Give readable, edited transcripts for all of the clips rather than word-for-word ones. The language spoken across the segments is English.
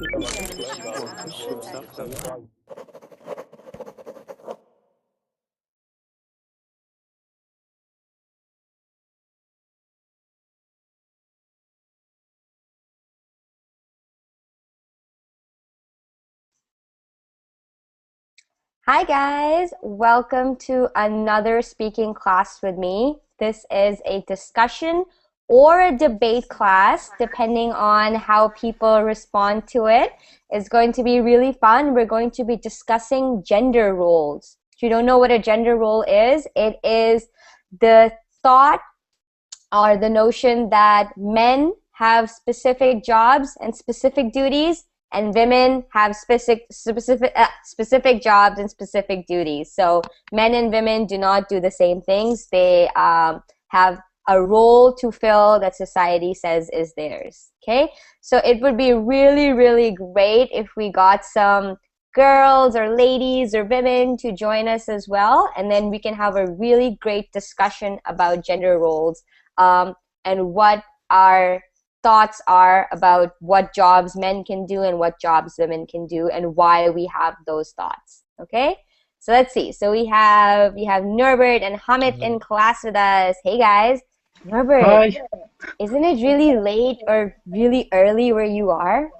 Hi guys, welcome to another speaking class with me. This is a discussion or a debate class, depending on how people respond to it. It's going to be really fun. We're going to be discussing gender roles. If you don't know what a gender role is, it is the thought or the notion that men have specific jobs and specific duties, and women have specific jobs and specific duties. So men and women do not do the same things. They have a role to fill that society says is theirs. Okay, so it would be really, really great if we got some girls or ladies or women to join us as well, and then we can have a really great discussion about gender roles, and what our thoughts are about what jobs men can do and what jobs women can do and why we have those thoughts. Okay, so let's see. So we have Norbert and Hamid in class with us. Hey guys. Norbert, Hi. isn't it really late or really early where you are?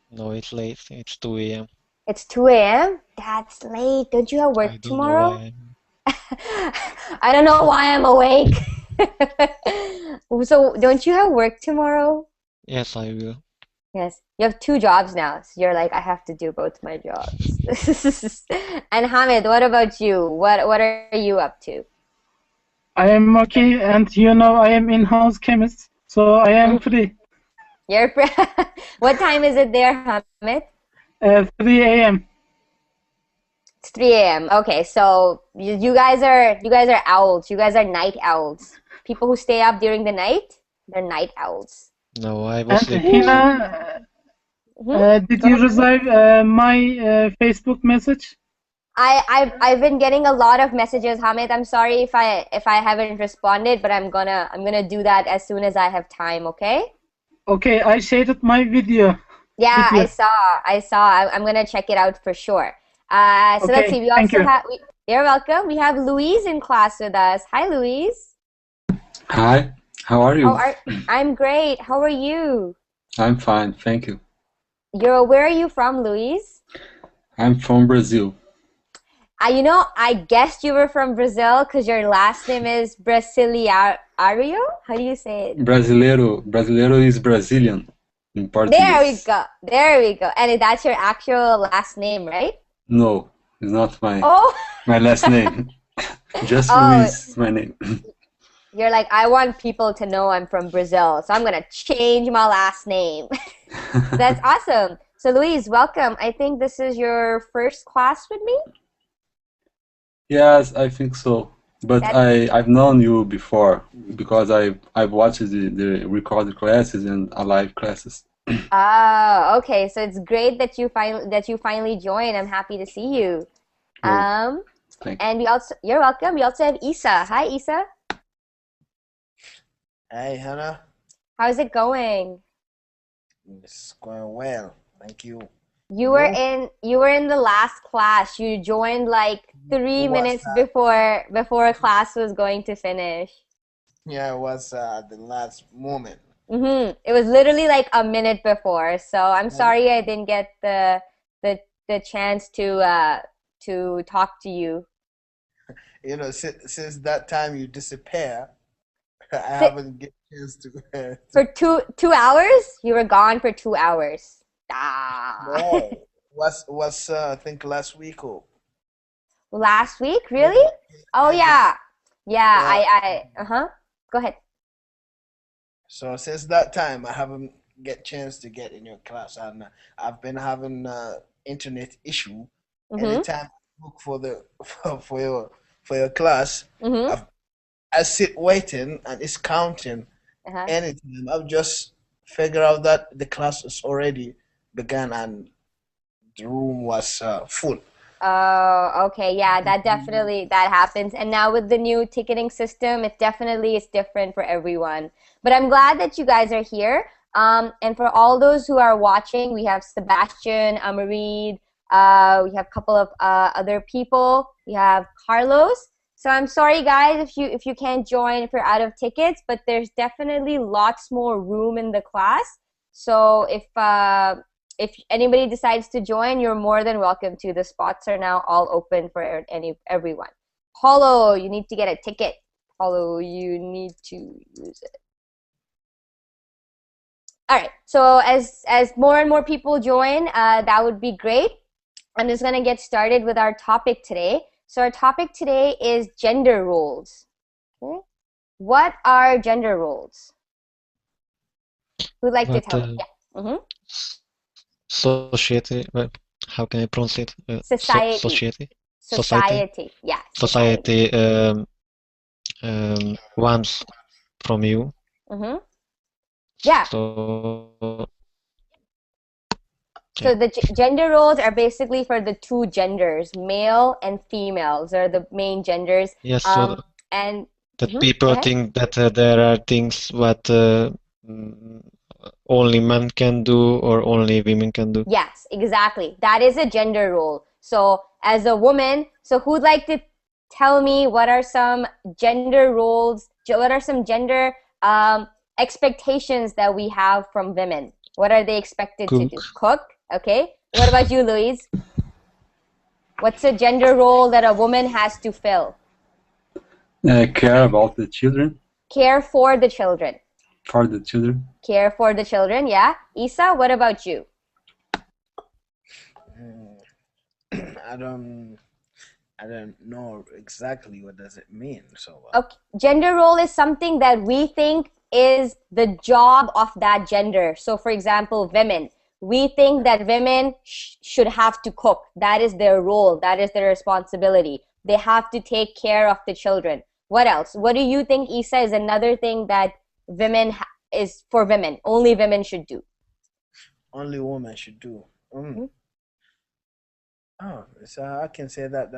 No, it's late. It's 2 a.m. It's 2 a.m.? That's late. Don't you have work I don't know tomorrow? why. I don't know why I'm awake. So don't you have work tomorrow? Yes, I will. Yes, you have two jobs now. So you're like, I have to do both my jobs. And Hamid, what about you? What are you up to? I am okay, and I am in-house chemist, so I am free. You're what time is it there, Hamid? 3 a.m. It's 3 a.m. Okay, so you guys are owls. You guys are night owls. People who stay up during the night, they're night owls. No, I was And sleeping. Hina, did you receive my Facebook message? I've been getting a lot of messages, Hamid. I'm sorry if I haven't responded, but I'm gonna do that as soon as I have time, okay? Okay, I shared my video. Yeah, With you. I saw. I'm gonna check it out for sure. So let's Okay, see. We thank also you. have. You're welcome. We have Louise in class with us. Hi, Louise. Hi, how are you? I'm great. How are you? I'm fine, thank you. Where are you from, Louise? I'm from Brazil. I guessed you were from Brazil because your last name is Brasiliario. How do you say it? Brasileiro is Brazilian in There we Portuguese. go. There we go. And that's your actual last name, right? No, it's not Oh, my last name. Just oh, Luis is my name. you're like, I want people to know I'm from Brazil, so I'm gonna change my last name. That's awesome. So Louise, welcome. I think this is your first class with me. Yes, I think so. But That's I've known you before because I've watched the recorded classes and live classes. Oh, okay. So it's great that you finally joined. I'm happy to see you. Oh, Um, thank and you're welcome. We also have Isa. Hi, Isa. Hey, Hannah. How's it going? It's going well. Thank you. You were You? in the last class. You joined like three It was minutes before class was going to finish. yeah, it was the last moment. It was literally like a minute before. So I'm And sorry I didn't get the chance to talk to you. since that time you disappear, I Si- haven't get chance to For two hours? You were gone for 2 hours. Ah. no. Was I think last week or Last week, maybe really? Oh maybe yeah. Yeah, uh, uh-huh. Go ahead. so since that time I haven't get chance to get in your class, and I've been having internet issue. Mm-hmm. Anytime I look for the for your class, Mm-hmm. I've, I sit waiting and it's counting. Uh-huh. Anytime I've just figured out that the class is already began and the room was full. Oh, okay. Yeah, that happens. And now with the new ticketing system, it definitely is different for everyone. But I'm glad that you guys are here. And for all those who are watching, we have Sebastian, Amarid, we have a couple of other people. We have Carlos. So I'm sorry, guys, if you can't join, if you're out of tickets, but there's definitely lots more room in the class. So if anybody decides to join, you're more than welcome to. The spots are now all open for everyone. Paulo, you need to get a ticket. Paulo, you need to use it. All right. So as more and more people join, that would be great. I'm just going to get started with our topic today. So our topic today is gender roles. Okay. What are gender roles? Who'd like to tell me? Yeah. Mm-hmm. Society, how can I pronounce it? Society. Society. Society. Yeah. Society wants from you. Mm-hmm. Yeah. So the gender roles are basically for the two genders, male and female. Those are the main genders. Yes, so and people think that there are things what only men can do or only women can do. Yes, exactly. That is a gender role. So as a woman, so who'd like to tell me what are some gender roles, what are some gender expectations that we have from women? What are they expected to do? Cook. Okay. What about you, Louise? What's a gender role that a woman has to fill? Care about the children. Care for the children. For the children. Care for the children, yeah. Isa, what about you? I don't know exactly what does it mean. So okay. Gender role is something that we think is the job of that gender. So for example, women. We think that women should have to cook. That is their role. That is their responsibility. They have to take care of the children. What else? What do you think, Isa, is another thing that women is for women? Only women should do. Only women should do. Mm-hmm. Oh, so I can say that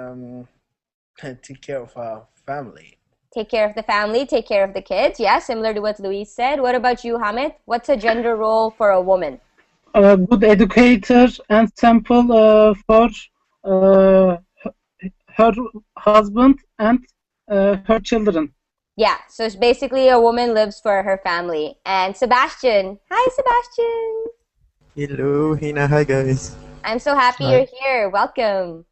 take care of our family. Take care of the family, take care of the kids. Yeah, similar to what Louise said. What about you, Hamid? What's a gender role for a woman? A good educator and sample for her husband and her children. Yeah, so it's basically a woman lives for her family. And Sebastian. Hi, Sebastian. Hello, Hina. Hi, guys. I'm so happy you're here. Welcome.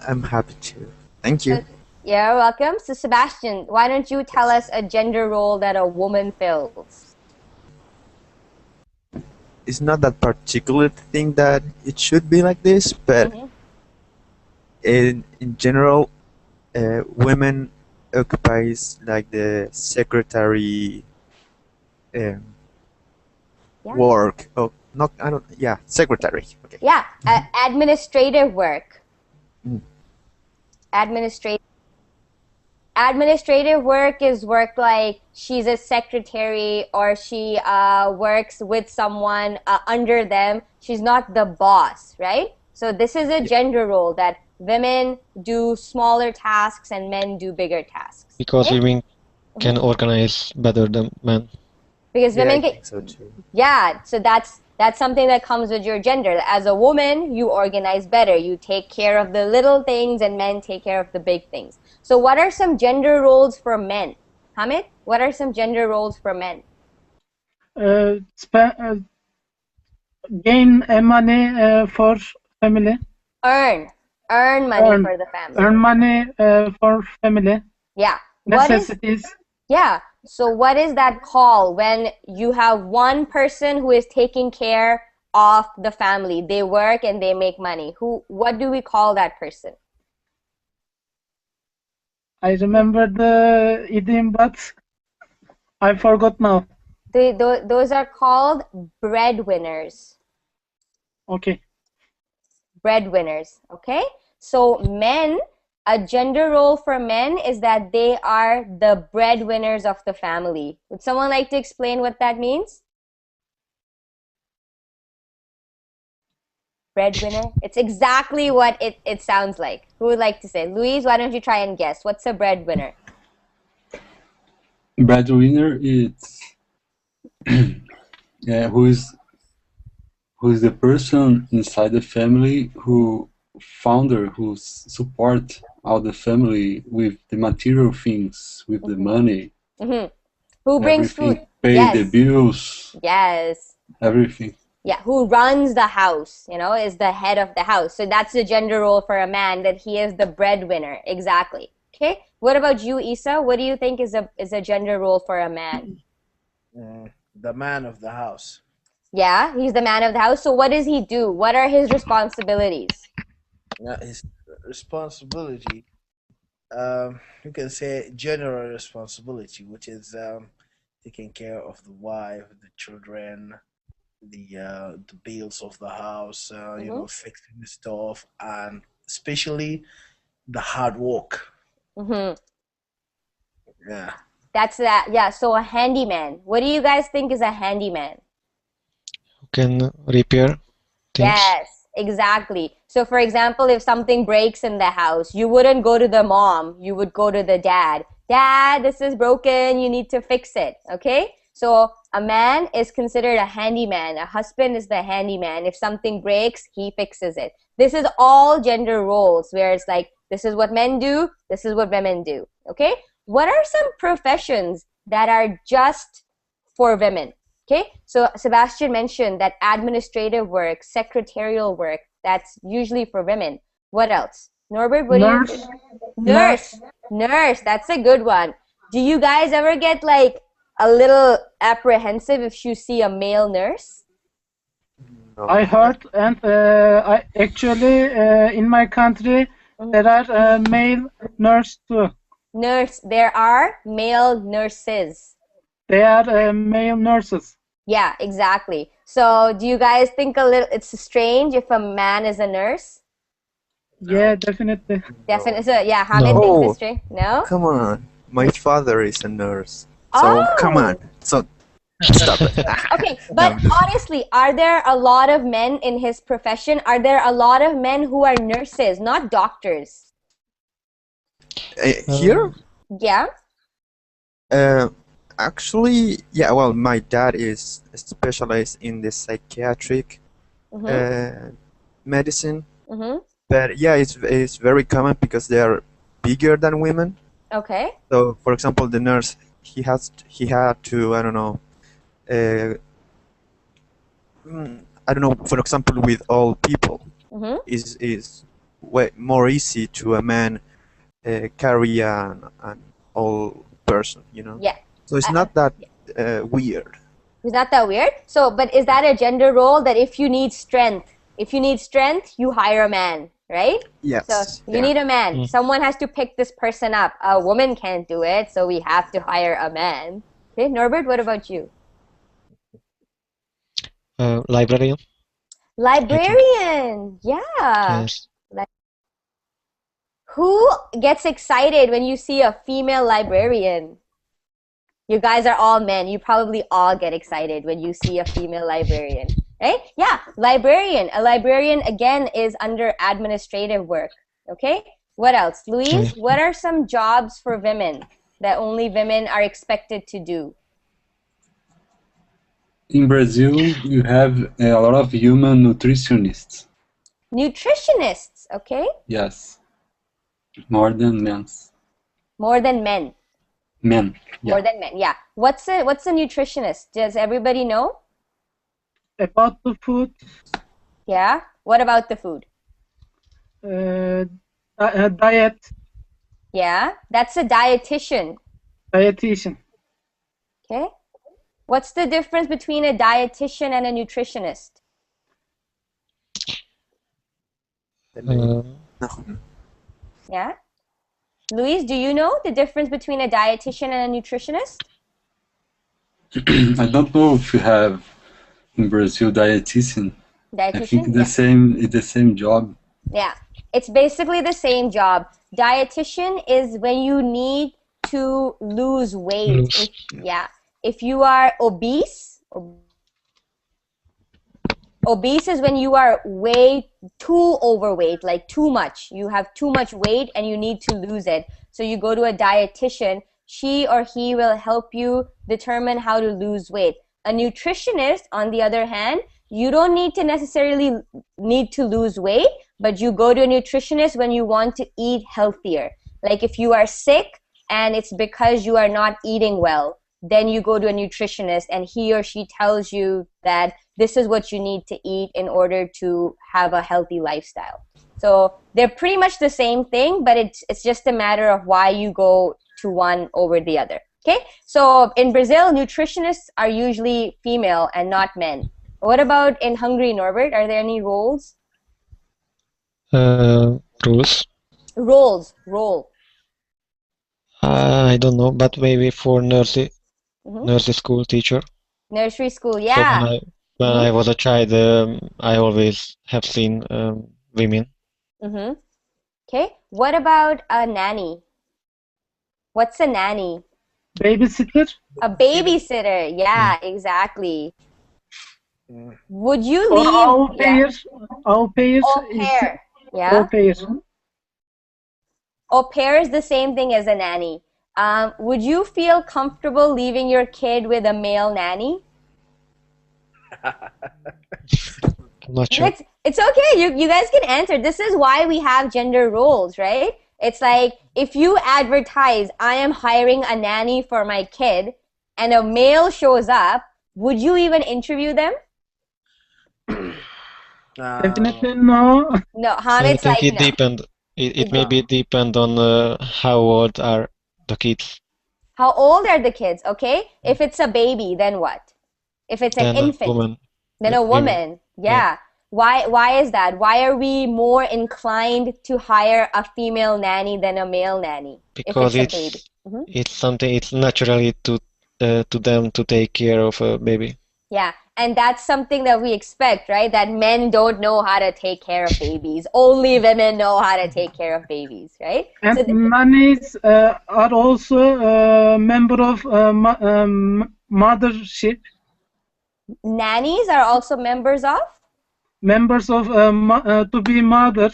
I'm happy too. Thank you. You're welcome. So, Sebastian, why don't you tell us a gender role that a woman fills? It's not that particular thing that it should be like this, but in general, women occupies like the secretary work. Oh, not I don't. Yeah, secretary. Okay. Yeah, administrative work. Administrative work is work like she's a secretary or she works with someone under them. She's not the boss, right? So this is a gender role that women do smaller tasks and men do bigger tasks. Because women can organize better than men. Because women can. I think so too. Yeah, so that's something that comes with your gender. As a woman, you organize better. You take care of the little things and men take care of the big things. So what are some gender roles for men? Hamid, what are some gender roles for men? Gain money for family. Earn money for the family. Earn money for family. Yeah. Necessities. Yeah. So what is that called when you have one person who is taking care of the family? They work and they make money. What do we call that person? I remember the idiom, but I forgot now. Those are called breadwinners. Okay. Breadwinners. Okay. So men, a gender role for men is that they are the breadwinners of the family. Would someone like to explain what that means? Breadwinner? It's exactly what it sounds like. Who would like to say? Louise, why don't you try and guess? What's a breadwinner? Breadwinner is who is the person inside the family who support all the family with the material things, with the money, Who brings everything, food? pay the bills, Yes. everything. Yeah, who runs the house, is the head of the house. So that's the gender role for a man, that he is the breadwinner. Exactly. Okay. What about you, Isa? What do you think is a gender role for a man? The man of the house. Yeah, he's the man of the house. So what does he do? What are his responsibilities? His responsibility, you can say general responsibility, which is taking care of the wife, the children, the bills of the house, fixing the stuff, and especially the hard work. Mm-hmm. Yeah. That's that. Yeah, so a handyman. What do you guys think is a handyman? Who can repair things? Yes, exactly. So for example, if something breaks in the house, you wouldn't go to the mom, you would go to the dad. Dad, this is broken, you need to fix it. Okay? So a man is considered a handyman. A husband is the handyman. If something breaks, he fixes it. This is all gender roles where it's like, this is what men do, this is what women do. Okay? What are some professions that are just for women? Okay, so Sebastian mentioned that administrative work, secretarial work, that's usually for women. What else? Norbert, what do you Nurse. think? Nurse, that's a good one. Do you guys ever get like a little apprehensive if you see a male nurse? I heard, and I actually in my country there are male nurse too. There are male nurses. They are male nurses. Yeah, exactly. So do you guys think it's strange if a man is a nurse? Yeah, definitely. Definitely. So yeah, Hamid No. thinks Oh, it's strange. No? come on. My father is a nurse. So come Oh! on. So stop it. Okay, but honestly, are there a lot of men in his profession? Are there a lot of men who are nurses, not doctors? Here? Yeah? Actually, yeah, well, my dad is specialized in the psychiatric medicine. Mm-hmm. But yeah, it's very common because they are bigger than women. Okay. So, for example, the nurse, he had to, I don't know, for example, with all people, is way more easy to a man carry an old person, Yeah. So it's not that weird. Is that weird? So, but is that a gender role that if you need strength, you hire a man, right? Yes. So you need a man. Someone has to pick this person up. A woman can't do it, so we have to hire a man. Okay, Norbert, what about you? Librarian. Librarian. Yeah. Yes. Who gets excited when you see a female librarian? You guys are all men. You probably all get excited when you see a female librarian, right? Yeah, librarian. A librarian, again, is under administrative work, okay? What else? Louise, what are some jobs for women that only women are expected to do? In Brazil, you have a lot of human nutritionists. Nutritionists, okay? Yes. More than men. More than men. Men. Yeah. More than men, yeah. What's a nutritionist? Does everybody know? About the food, Yeah. What about the food? diet, Yeah. That's a dietitian. dietitian. Okay. What's the difference between a dietitian and a nutritionist? Uh, Yeah. Luis, do you know the difference between a dietitian and a nutritionist? I don't know if you have in Brazil dietitian. I think Dietitian? it's the same job. Yeah. It's basically the same job. Dietitian is when you need to lose weight. If you are obese, obese is when you are way too overweight, like too much. You have too much weight and you need to lose it. So you go to a dietitian. She or he will help you determine how to lose weight. A nutritionist, on the other hand, you don't need to necessarily need to lose weight, but you go to a nutritionist when you want to eat healthier. Like if you are sick and it's because you are not eating well, then you go to a nutritionist and he or she tells you that this is what you need to eat in order to have a healthy lifestyle. So they're pretty much the same thing, but it's just a matter of why you go to one over the other. Okay, so in Brazil, nutritionists are usually female and not men. What about in Hungary, Norbert? Are there any roles? Rules. Role. I don't know, but maybe for nursery school teacher. Nursery school, So yeah. when I was a child, I always have seen women. Okay, what about a nanny? What's a nanny? Babysitter? A babysitter, yeah, exactly. Would you Or leave? au pair? Au pair Au is pair, yeah. au pair. Au pair is the same thing as a nanny. Would you feel comfortable leaving your kid with a male nanny? I'm not sure. It's okay. You guys can answer. This is why we have gender roles, right? It's like if you advertise, I am hiring a nanny for my kid, and a male shows up, would you even interview them? Definitely no. No, I Hamid's think like it no. depend. It maybe depend on how old are the kids. How old are the kids? Okay, if it's a baby, then what? If it's an Then a infant, woman. then a woman. Yeah. Why is that? Why are we more inclined to hire a female nanny than a male nanny? Because if it's a baby? it's something. It's naturally to them to take care of a baby. Yeah, and that's something that we expect, right? That men don't know how to take care of babies. Only women know how to take care of babies, right? And So nannies are also member of mothership. nannies are also members of? Members of to be mother.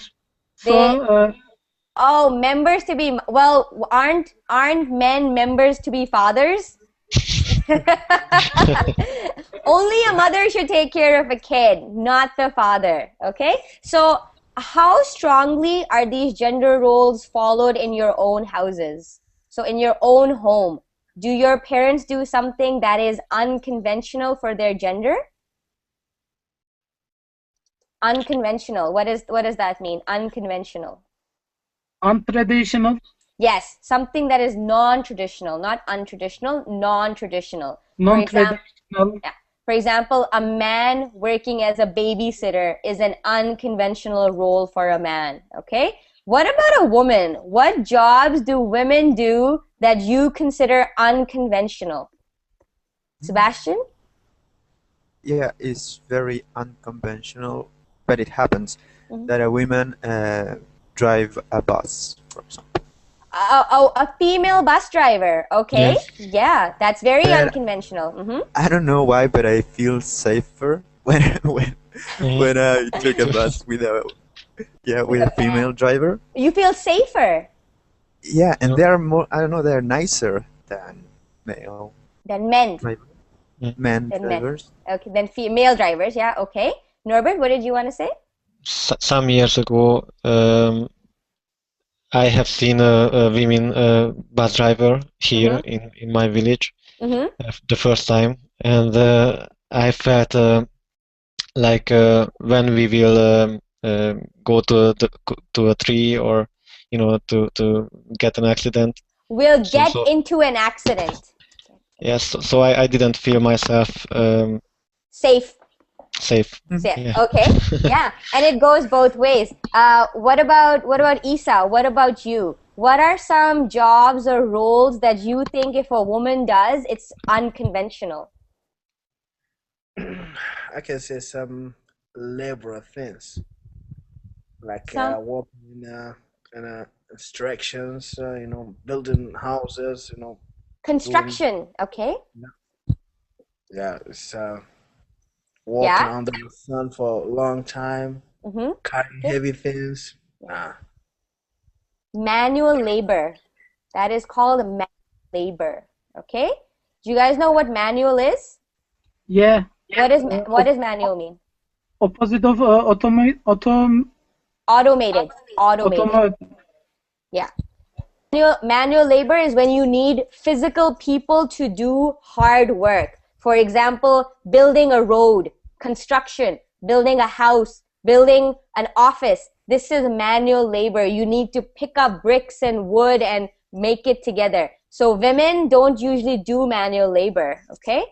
So oh, members to be, well, aren't men members to be fathers? Only a mother should take care of a kid, not the father. Okay, so how strongly are these gender roles followed in your own houses? So in your own home, do your parents do something that is unconventional for their gender? Unconventional, what does that mean? Unconventional. untraditional. Yes, something that is non-traditional, not untraditional, non-traditional. Non-traditional. For example, a man working as a babysitter is an unconventional role for a man, okay? What about a woman? What jobs do women do that you consider unconventional? Sebastian? Yeah, it's very unconventional, but it happens that a woman drive a bus, for example. A female bus driver, okay? Yes. Yeah, that's very But unconventional. I don't know why, but I feel safer when I took a bus with a female driver. You feel safer Yeah, and they're more, I don't know, they're nicer than male than men. men Than men. drivers. Okay, then female drivers, yeah, okay. Norbert, what did you want to say? Some years ago, I have seen a women bus driver here in my village the first time, and I felt like when we will go to a tree or to get an accident. We'll get into an accident. Yes, so I didn't feel myself Safe. Yeah. Okay. Yeah, and it goes both ways. What about Isa? What about you? What are some jobs or roles that you think if a woman does, it's unconventional? I can say some labor things, like working in instructions, building houses, Construction, okay? Yeah, it's working under the sun for a long time, carrying heavy things. Manual labor. That is called manual labor, okay? Do you guys know what manual is? Yeah. What does manual mean? Opposite of Automated. automated. Yeah. Manual labor is when you need physical people to do hard work. For example, building a road, construction, building a house, building an office. This is manual labor. You need to pick up bricks and wood and make it together. So women don't usually do manual labor, okay?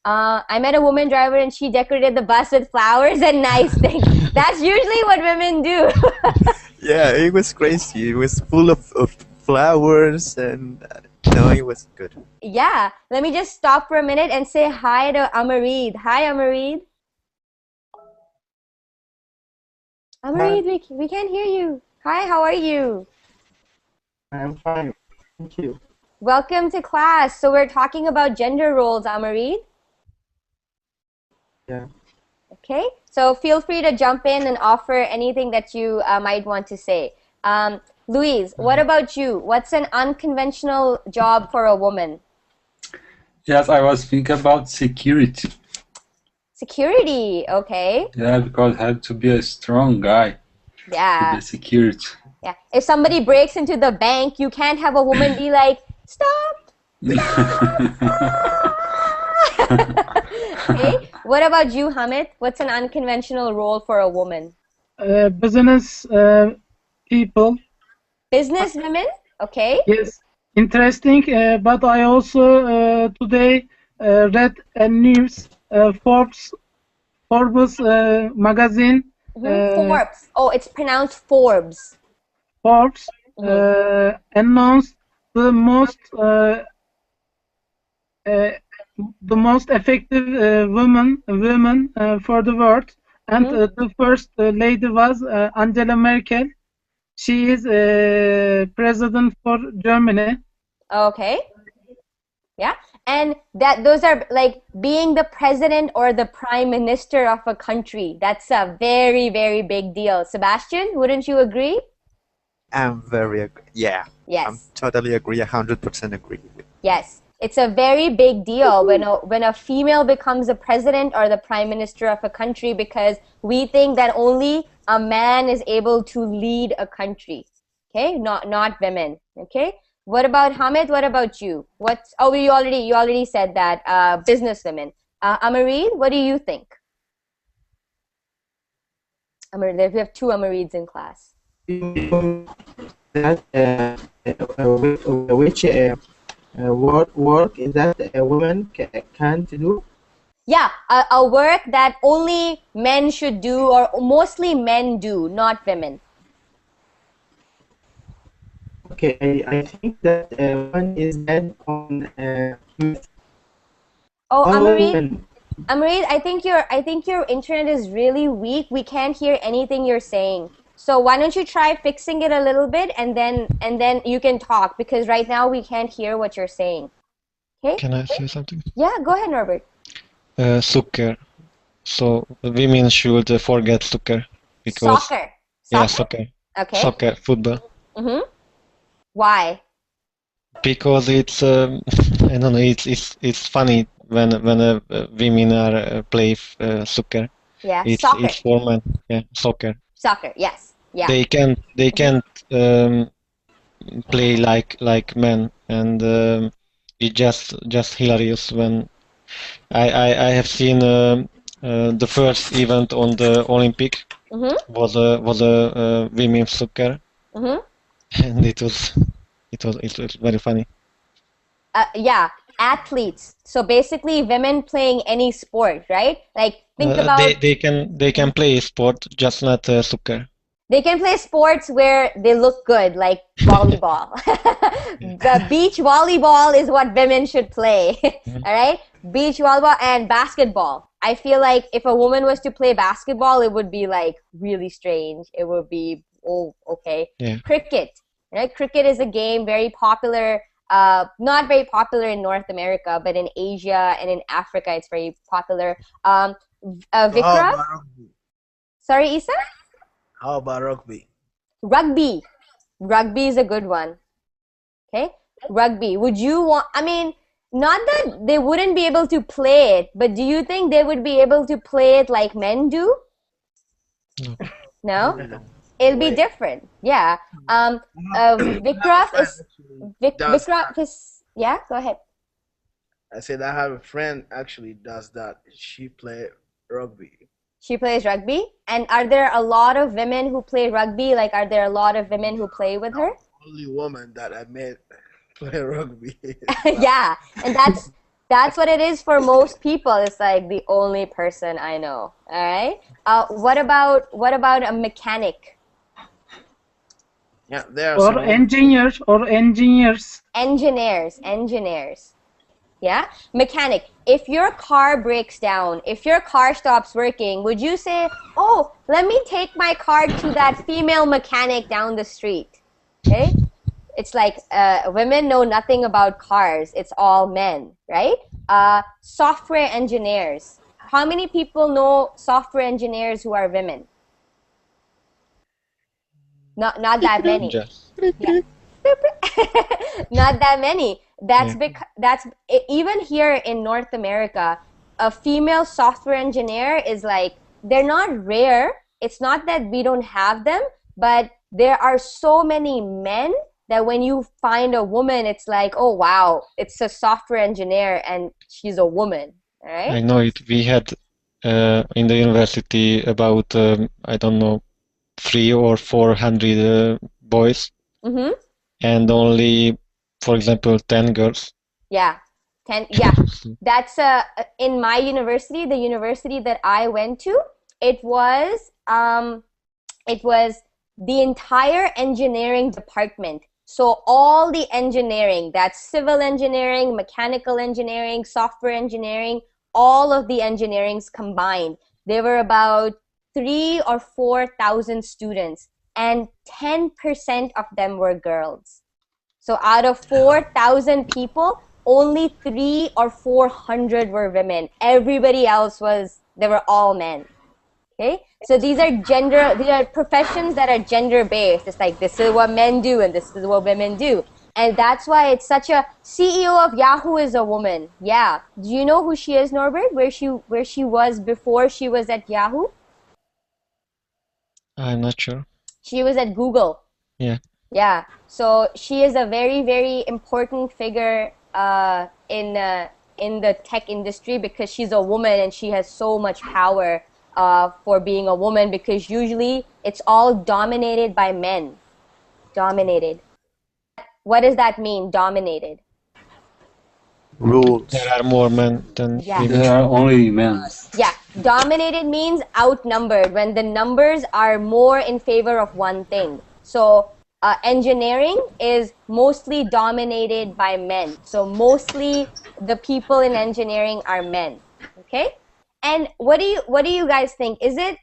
I met a woman driver and she decorated the bus with flowers and nice things. That's usually what women do. Yeah, it was crazy. It was full of flowers and no, it was good. Yeah, let me just stop for a minute and say hi to Amareed. Hi, Amareed. Amareed, we can't hear you. Hi, how are you? I'm fine. Thank you. Welcome to class. So we're talking about gender roles, Amareed. Yeah. Okay, so feel free to jump in and offer anything that you might want to say. Louise, what about you? What's an unconventional job for a woman? Yes, I was thinking about security. Security, okay. Yeah, because I have to be a strong guy. Yeah. To be security. Yeah. If somebody breaks into the bank, you can't have a woman be like, stop. Okay. What about you, Hamid? What's an unconventional role for a woman? Business people. Business women? Okay. Yes, interesting. But I also today read a news. Forbes magazine. Forbes. Oh, it's pronounced Forbes. Forbes announced the most effective women for the world, and the first lady was Angela Merkel. She is president for Germany. Okay. Yeah, and those are like being the president or the prime minister of a country. That's a very, very big deal. Sebastian, wouldn't you agree? I'm very agree. Yeah. Yes. I'm totally agree. 100% agree. Yes. It's a very big deal when a female becomes a president or the prime minister of a country, because we think that only a man is able to lead a country. Okay? Not women. Okay? What about Hamid? What about you? You already said that business women. Amareed, what do you think? Amareed, we have two Amareeds in class. That which work is that a woman can't do? Yeah, a work that only men should do, or mostly men do, not women. Okay, I think that one is dead on Oh, Amareed, I think your internet is really weak. We can't hear anything you're saying. So why don't you try fixing it a little bit, and then you can talk, because right now we can't hear what you're saying. Okay? Can I say something? Yeah, go ahead, Norbert. Soccer. So women should forget soccer because Soccer. Yeah, soccer. Okay. Soccer, football. Why? Because it's I don't know. It's funny when women are play soccer. Yeah, It's soccer. it's for men. Yeah, soccer. Soccer. Yes. Yeah. They can't play like men, and it's just hilarious when I have seen the first event on the Olympic was a women's soccer, and it was very funny. Yeah, athletes. So basically, women playing any sport, right? Like think about they can play sport, just not soccer. They can play sports where they look good, like volleyball. The beach volleyball is what women should play. All right? Beach volleyball and basketball. I feel like if a woman was to play basketball, it would be like really strange. It would be, oh, okay. Yeah. Cricket. Right? Cricket is a game very popular, not very popular in North America, but in Asia and in Africa, it's very popular. Vikram? Sorry, Isa? How about rugby? Rugby. Rugby is a good one. Okay? Rugby. Would you want, I mean, Not that they wouldn't be able to play it, but do you think they would be able to play it like men do? No? It'll be different. Yeah. Vikraf is yeah, go ahead. I said I have a friend actually does that. She play rugby. She plays rugby? And are there a lot of women who play rugby? Like, are there a lot of women who play with her? Only woman that I met play rugby. Yeah, and that's what it is for most people. It's like the only person I know. All right. What about a mechanic? Yeah, there are engineers. Engineers. Yeah, mechanic. If your car breaks down, if your car stops working, would you say, "Oh, let me take my car to that female mechanic down the street"? Okay. It's like women know nothing about cars. It's all men, right? Software engineers. How many people know software engineers who are women? Not that many. Yeah. Not that many. That's because even here in North America, a female software engineer is like, they're not rare. It's not that we don't have them, but there are so many men that when you find a woman, it's like, oh wow, it's a software engineer and she's a woman. All right? I know it. We had in the university about I don't know, 300 or 400 boys, and only, for example, 10 girls. Yeah, 10. Yeah, that's in my university, the university that I went to. It was the entire engineering department. So all the engineering, that's civil engineering, mechanical engineering, software engineering, all of the engineerings combined. There were about 3,000 or 4,000 students, and 10% of them were girls. So out of 4,000 people, only 300 or 400 were women. Everybody else they were all men. Okay, so these are professions that are gender-based. It's like, this is what men do and this is what women do. And that's why it's such a CEO of Yahoo is a woman. Yeah. Do you know who she is, Norbert? Where she was before she was at Yahoo? I'm not sure. She was at Google. Yeah. Yeah. So she is a very, very important figure in the tech industry because she's a woman and she has so much power for being a woman, because usually it's all dominated by men. Dominated. What does that mean, dominated? Rules. There are more men than women. There are only men. Yeah, dominated means outnumbered, when the numbers are more in favor of one thing. So engineering is mostly dominated by men. So mostly the people in engineering are men. Okay? And what do you guys think? Is it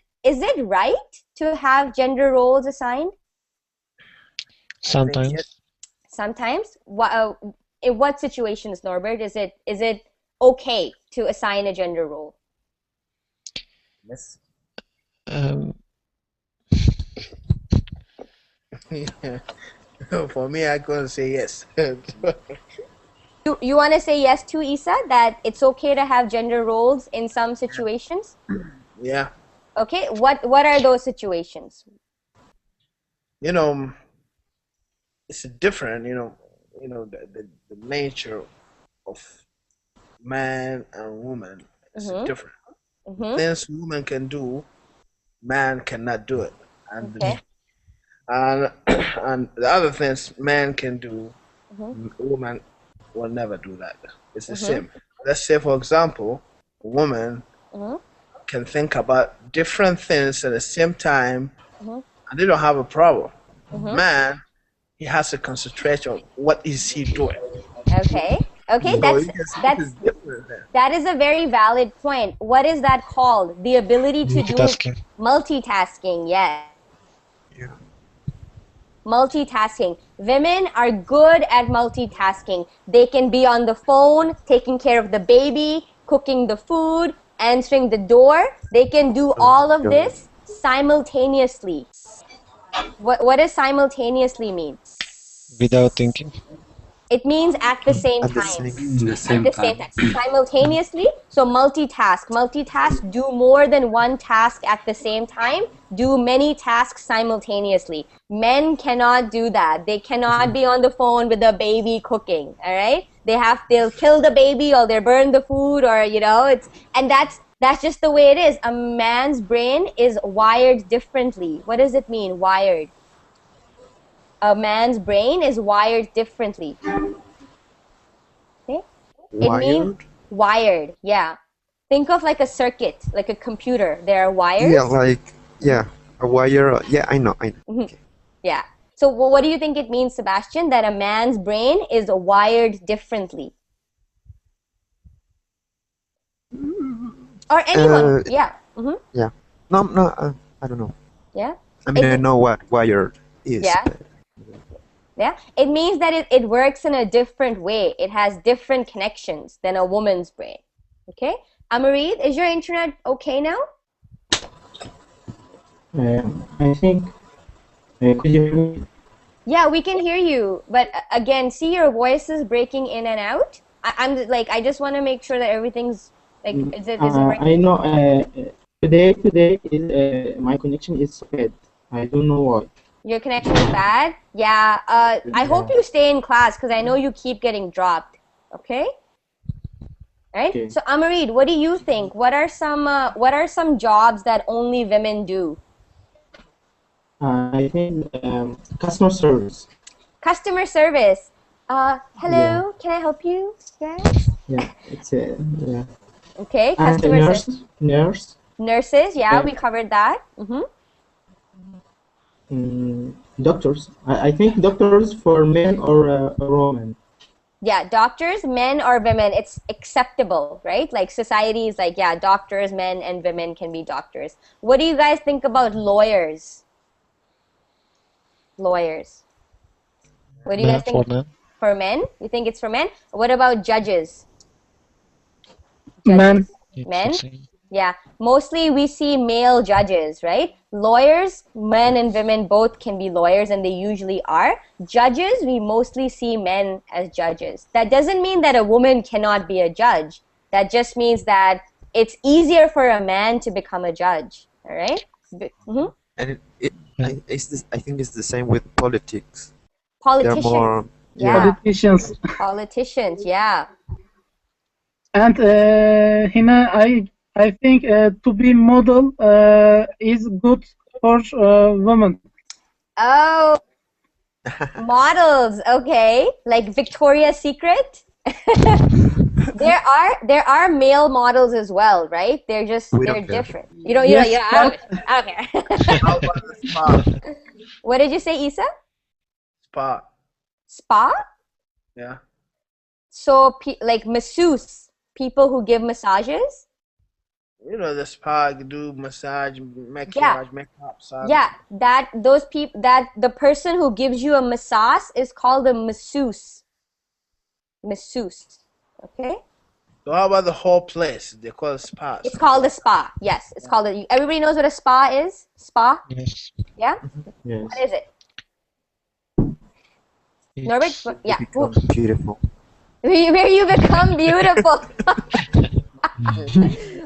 right to have gender roles assigned? Sometimes. Sometimes. In what situations, Norbert, is it okay to assign a gender role? Yes. For me, I couldn't say yes. You want to say yes to Isa, that it's okay to have gender roles in some situations? Yeah. Okay. What are those situations? It's different. The nature of man and woman is different. Things woman can do, man cannot do it, and and the other things man can do, woman will never do that. It's the same. Let's say, for example, a woman can think about different things at the same time, and they don't have a problem. Man, he has to concentrate on what is he doing. Okay, that is a very valid point. What is that called? The ability to do multitasking. Yes. Yeah. Multitasking. Women are good at multitasking. They can be on the phone, taking care of the baby, cooking the food, answering the door. They can do all of this simultaneously. What does simultaneously mean? Without thinking. It means at the same At the time. same The same At the same time. time. Simultaneously. So multitask. Multitask, do more than one task at the same time. Do many tasks simultaneously. Men cannot do that. They cannot be on the phone with the baby cooking. All right. They'll kill the baby, or they'll burn the food, or and that's just the way it is. A man's brain is wired differently. What does it mean, wired? A man's brain is wired differently. Okay? It means wired. wired, yeah. Think of like a circuit, like a computer. There are wires. Yeah, a wire. Yeah, I know. Okay. Yeah. So what do you think it means, Sebastian, that a man's brain is wired differently? Or anyone? Yeah. Yeah. No. I don't know. Yeah. I mean, I know what wired is. Yeah. Yeah, it means that it works in a different way. It has different connections than a woman's brain. Okay, Amareed, is your internet okay now? I think. Could you hear me? Yeah, we can hear you, but again, see, your voice is breaking in and out. I just want to make sure that everything's like. Is it right? I know. Today is my connection is bad. I don't know why. Your connection is bad? Yeah. I hope you stay in class because I know you keep getting dropped. Okay? Right? Okay. So Amareed, what do you think? What are some jobs that only women do? I think customer service. Customer service. Hello, Yeah. can I help you? Yes. Yeah, it's yeah. Okay, And customer service. nurse. Nurses, yeah, we covered that. Doctors. I think doctors for men or women. Yeah, doctors, men or women, it's acceptable, right? Like society is like, yeah, doctors, men and women can be doctors. What do you guys think about lawyers? Lawyers. What do you guys think? For men. For men? You think it's for men? What about judges? Men. Men? Yeah, mostly we see male judges, right? Lawyers, men and women both can be lawyers, and they usually are. Judges, we mostly see men as judges. That doesn't mean that a woman cannot be a judge. That just means that it's easier for a man to become a judge, all right? And I think it's the same with politics. Politicians. They're more, yeah. Politicians. Politicians, yeah. And Hina, I think to be model is good for women. Oh, models, okay. Like Victoria's Secret? There are male models as well, right? They're different. You don't I don't care. How about the spa? What did you say, Isa? Spa. Spa? Yeah. So like masseuse, people who give massages? You know, the spa, do massage, maquillage, makeup, sun. Yeah, the person who gives you a massage is called a masseuse. Masseuse. Okay? So how about the whole place? They call it spa. It's called a spa. Yes, it's called a. Everybody knows what a spa is? Spa? Yes. Yeah? Yes. What is it? Norbert? Yeah. become beautiful. Where you become beautiful.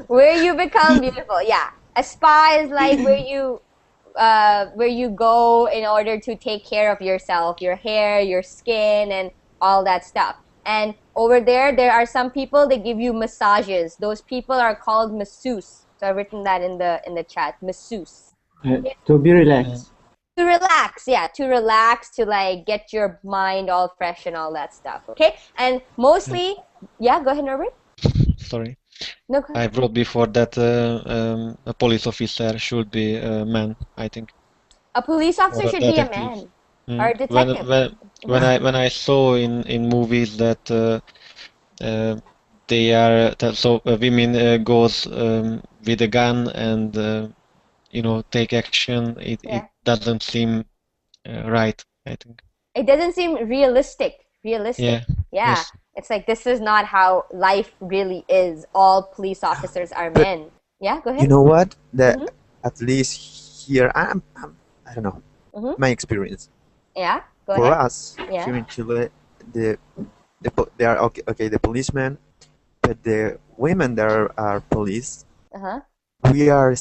Where you become beautiful. Yeah. A spa is like where you go in order to take care of yourself, your hair, your skin, and all that stuff. And over there are some people that give you massages. Those people are called masseuse. So I've written that in the chat. Masseuse. To be relaxed. To relax, yeah, to like get your mind all fresh and all that stuff. Okay, and mostly, yeah. Go ahead, Norbert. Sorry. No. Go ahead. I wrote before that a police officer should be a man, I think. A police officer Or a should be a detective. man or a detective. When I saw in movies that they are women goes with a gun and take action, it doesn't seem right, I think. It doesn't seem realistic. Yeah. Yes. It's like this is not how life really is. All police officers are men. Yeah, go ahead. You know what? That at least here, I don't know, my experience. Yeah, go For ahead. us here in Chile, they are okay, the policemen, but the women that are police, we are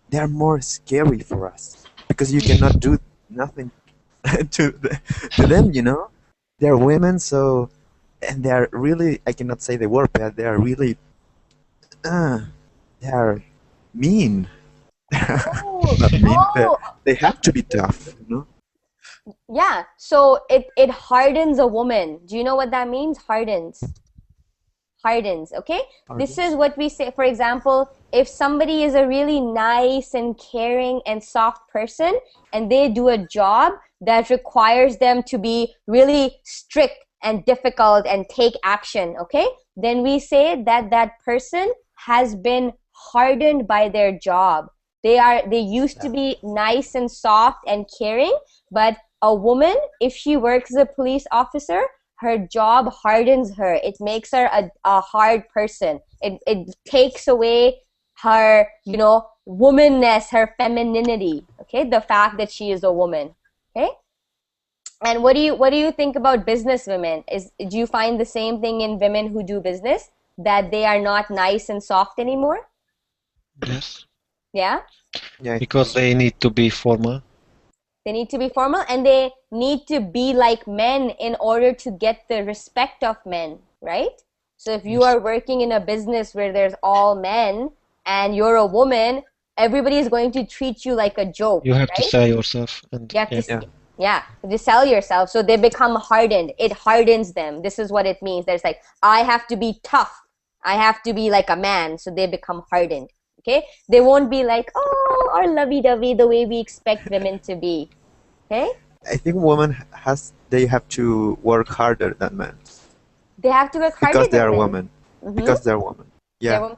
they are more scary for us because you cannot do nothing to them, you know. They're women, so, and they're really, I cannot say the word, but they are really they are mean. Not mean, but they have to be tough, you know. Yeah, so it hardens a woman. Do you know what that means? Hardens, okay? This is what we say. For example, if somebody is a really nice and caring and soft person and they do a job that requires them to be really strict and difficult and take action, okay, then we say that that person has been hardened by their job. They used to be nice and soft and caring, but a woman, if she works as a police officer, her job hardens her. It makes her a hard person. It takes away her, you know, womanness, her femininity, okay, the fact that she is a woman, okay. And what do you think about business women? Do you find the same thing in women who do business, that they are not nice and soft anymore? Yes. Yeah? Yeah. Because they need to be formal. They need to be formal, and they need to be like men in order to get the respect of men, right? So if you are working in a business where there's all men and you're a woman, everybody is going to treat you like a joke. You have right? to sell yourself, and you have to sell yourself. So they become hardened. It hardens them. This is what it means. There's like, I have to be tough. I have to be like a man. So they become hardened. Okay, they won't be like, oh, or lovey-dovey the way we expect women to be. Okay, I think women they have to work harder than men. They have to work harder because they than are men. women. Mm-hmm. Because they're women. Yeah.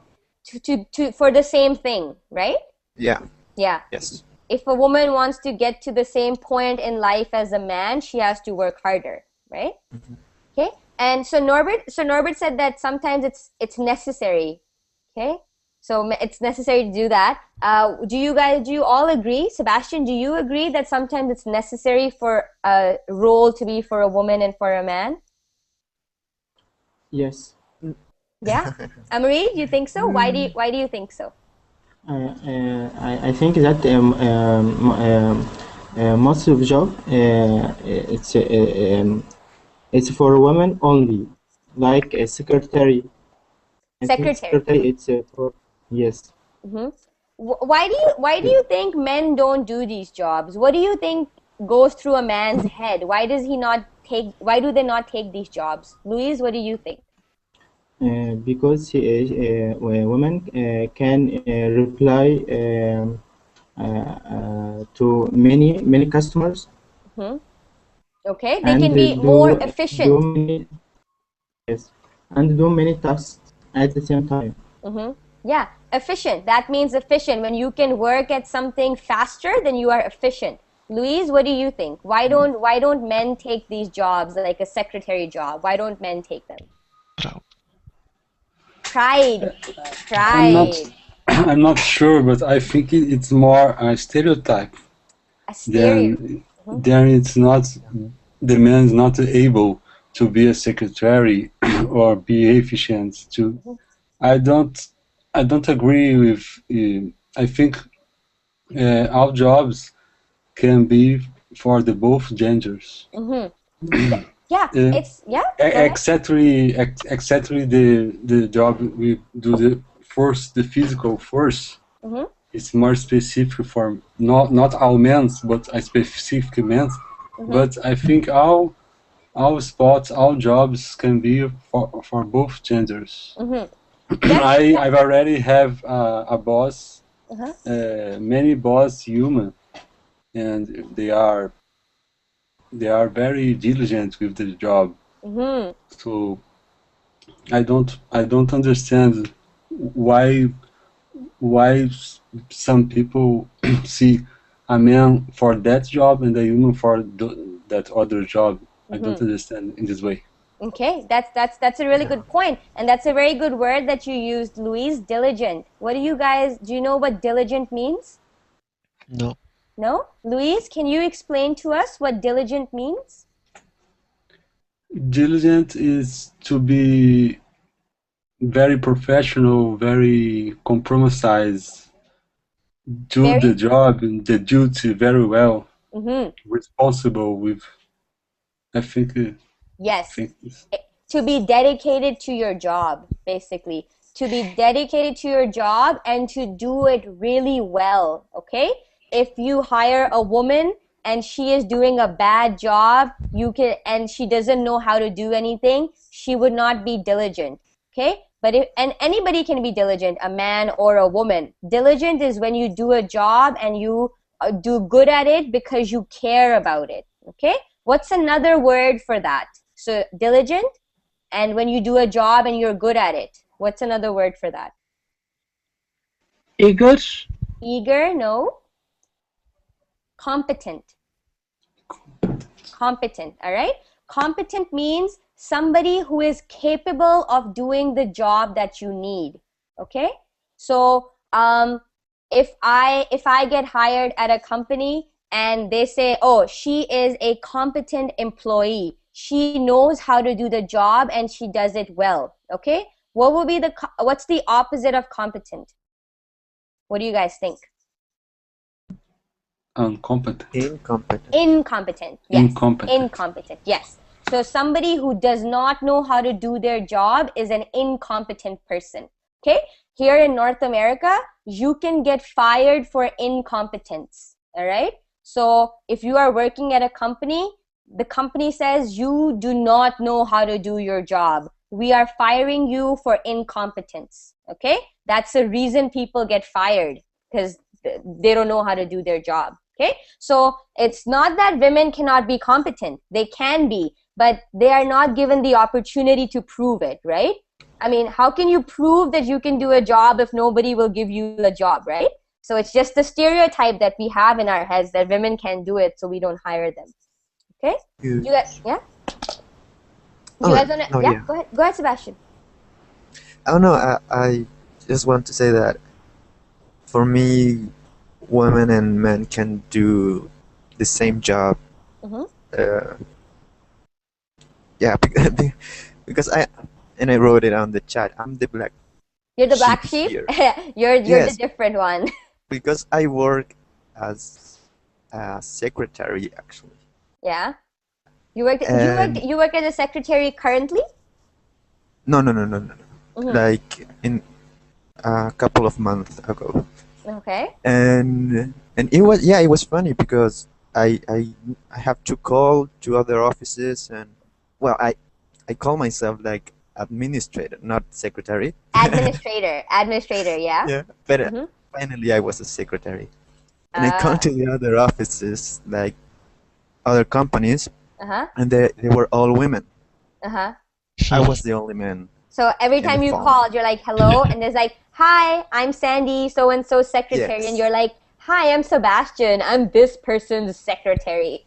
For the same thing, right? Yeah. Yeah. Yes. If a woman wants to get to the same point in life as a man, she has to work harder, right? Mm-hmm. Okay. And so Norbert said that sometimes it's necessary. Okay. So it's necessary to do that. Do you all agree? Sebastian, do you agree that sometimes it's necessary for a role to be for a woman and for a man? Yes. Yeah. Amri, do you think so? Why do you think so? I think that most of job it's for women only, like a secretary. Secretary, it's for yes. Mm-hmm. Why do you think men don't do these jobs? What do you think goes through a man's head? Why do they not take these jobs? Louise, what do you think? Because women can reply to many customers. Mm-hmm. Okay, they can be more efficient. And do many tasks at the same time. Mm-hmm. Yeah, efficient. That means efficient. When you can work at something faster, then you are efficient. Louise, what do you think? Why don't men take these jobs, like a secretary job? Why don't men take them? Pride. I'm not sure, but I think it's more a stereotype. Then it's not, the man is not able to be a secretary or be efficient. I don't agree with. I think all jobs can be for the both genders. Mm-hmm. Yeah, exactly the job we do the physical force. Mm-hmm. It's more specific for not all men, but a specific men. Mm-hmm. But I think all spots, all jobs can be for both genders. Mm-hmm. I've already have a boss, many boss human, and they are very diligent with the job. Mm-hmm. So I don't understand why some people see a man for that job and a woman for that other job. Mm-hmm. I don't understand in this way. Okay, that's a really good point, and that's a very good word that you used, Louise. Diligent. Do you know what diligent means? No. No? Louise, can you explain to us what diligent means? Diligent is to be very professional, very compromised, do the job and the duty very well, responsible with, I think. Yes. To be dedicated to your job, basically. To be dedicated to your job and to do it really well, okay? If you hire a woman and she is doing a bad job, and she doesn't know how to do anything, she would not be diligent, okay? But and anybody can be diligent, a man or a woman. Diligent is when you do a job and you do good at it because you care about it, okay? What's another word for that? So diligent, and when you do a job and you're good at it. What's another word for that? Eager. Eager, no. Competent. Competent, all right? Competent means somebody who is capable of doing the job that you need, okay? So if I get hired at a company and they say, oh, she is a competent employee, she knows how to do the job and she does it well, okay? What's the opposite of competent? What do you guys think? Incompetent. Incompetent, yes. Incompetent, yes. So somebody who does not know how to do their job is an incompetent person, okay? Here in North America, you can get fired for incompetence, all right? So if you are working at a company, the company says you do not know how to do your job. We are firing you for incompetence, okay? That's the reason people get fired, because they don't know how to do their job, okay? So it's not that women cannot be competent. They can be, but they are not given the opportunity to prove it, right? I mean, how can you prove that you can do a job if nobody will give you a job, right? So it's just the stereotype that we have in our heads that women can do it, so we don't hire them. Okay? You guys, yeah? You guys wanna, yeah? Go ahead, Sebastian. Oh no, I just want to say that for me, women and men can do the same job. Yeah, because I wrote it on the chat. I'm the black. You're the black sheep. You're the different one. Because I work as a secretary, actually. Yeah. You work as a secretary currently? No. Like in a couple of months ago. Okay. And it was funny because I have to call to other offices, and well, I call myself like administrator, not secretary. Administrator, yeah. Yeah, but finally I was a secretary, and I called to the other offices, like other companies, and they were all women. I was the only man. So every time you called, you're like, hello, and there's like, hi, I'm Sandy, so-and-so secretary, yes. And you're like, hi, I'm Sebastian, I'm this person's secretary.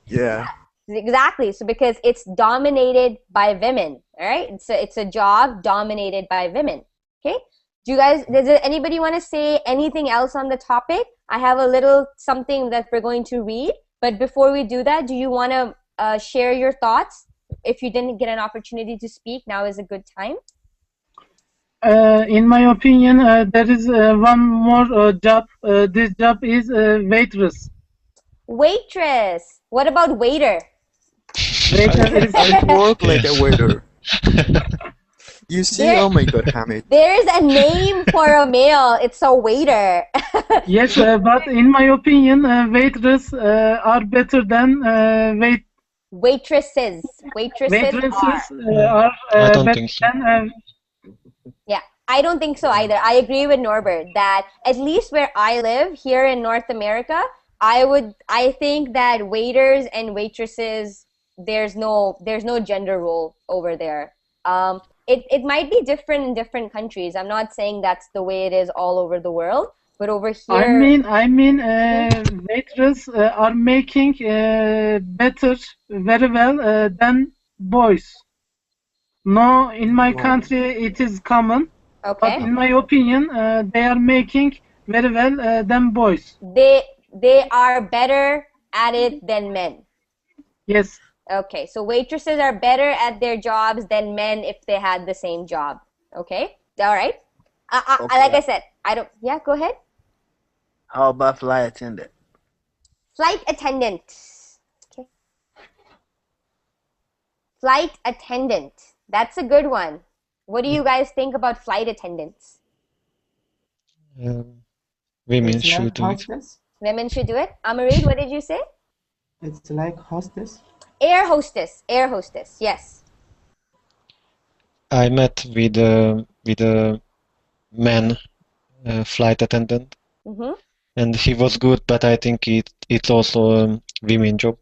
Yeah. Exactly. So because it's dominated by women, all right? It's a job dominated by women, okay? Does anybody want to say anything else on the topic? I have a little something that we're going to read, but before we do that, do you want to share your thoughts? If you didn't get an opportunity to speak, now is a good time. In my opinion, there is one more job. This job is waitress. Waitress. What about waiter? I work like a waiter. You see, oh my God, Hamid. There's a name for a male. It's a waiter. Yes, but in my opinion, waitresses are better than waitresses. Waitresses are I don't better think so. than. Yeah, I don't think so either. I agree with Norbert that at least where I live here in North America, I think that waiters and waitresses, there's no gender role over there. It might be different in different countries. I'm not saying that's the way it is all over the world, but over here. I mean, waitresses are making better, very well than boys. No, in my country it is common. Okay. But in my opinion, they are making very well than boys. They are better at it than men. Yes. Okay, so waitresses are better at their jobs than men if they had the same job. Okay, all right. Okay. Like I said, I don't. Yeah, go ahead. How about flight attendant? Flight attendant. Okay. Flight attendant. That's a good one. What do you guys think about flight attendants? Women It's should like do it. hostess. Women should do it. Amarid, what did you say? It's like hostess. Air hostess. Air hostess. Yes. I met with a man flight attendant, and he was good, but I think it's also a women job.